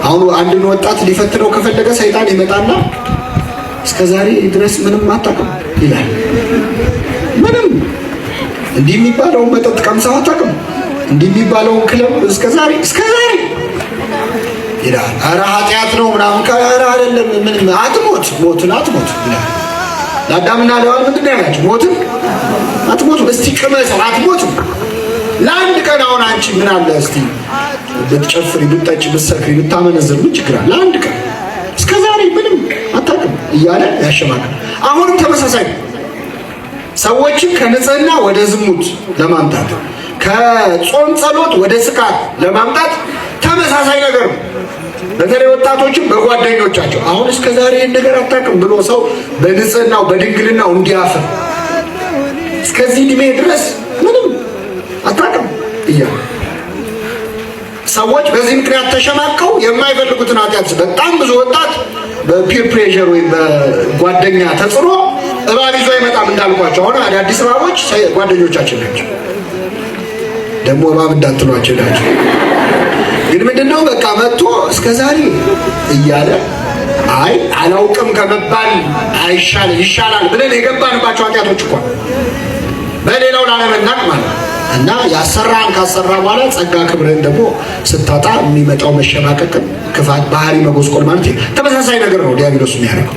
አሁን አንድን ወጣት ሊፈትነው ከፈለገ ሰይጣን ይመጣና እስከዛሬ ድረስ ምንም አታውቅም ይላል። ምንም እንዲህ የሚባለው መጠጥ ቀምሰህ አታውቅም፣ እንዲህ የሚባለው ክለብ እስከዛሬ ይላል። ኧረ ኃጢአት ነው ምናምን ከኧረ አይደለም ምንም አትሞት፣ ሞትን አትሞት ይላል። ለአዳምና ለሔዋን ምንድን ነው ያላቸው? ሞትን አትሞቱ። እስቲ ቅመሰው አትሞትም። ለአንድ ቀን አሁን አንቺ ምን አለ እስቲ ብትጨፍሪ፣ ብትጠጪ፣ ብትሰክሪ፣ ብታመነዝር ምን ችግር አለ? ለአንድ ቀን እስከዛሬ ምንም አታውቅም እያለ ያሸማቀል። አሁንም ተመሳሳይ ሰዎችን ከንጽህና ወደ ዝሙት ለማምጣት ከጾም ጸሎት ወደ ስካር ለማምጣት ተመሳሳይ ነገር ነው። በተለይ ወጣቶችም በጓደኞቻቸው አሁን እስከዛሬ ይህን ነገር አታውቅም ብሎ ሰው በንጽህናው በድንግልናው እንዲያፍር እስከዚህ ዕድሜ ድረስ ምንም አታውቅም እያለ ሰዎች በዚህ ምክንያት ተሸማቀው የማይፈልጉትን ኃጢአት በጣም ብዙ ወጣት በፒር ፕሬሸር ወይም በጓደኛ ተጽዕኖ እባብ ይዞ አይመጣም እንዳልኳቸው። አሁን አዳዲስ እባቦች ጓደኞቻችን ናቸው። ደግሞ እባብ እንዳትሏቸው ናቸው። ግን ምንድነው በቃ መጥቶ እስከዛሬ እያለ አይ አላውቅም ከመባል ይሻላል ብለን የገባንባቸው ኃጢአቶች እኮ በሌላው ላለመናቅ ማለት እና ያሰራን ካሰራ በኋላ ጸጋ ክብርን ደግሞ ስታጣ የሚመጣው መሸማቀቅ፣ ክፋት፣ ባህሪ መጎስቆል ማለት ተመሳሳይ ነገር ነው ዲያብሎስ የሚያደርገው።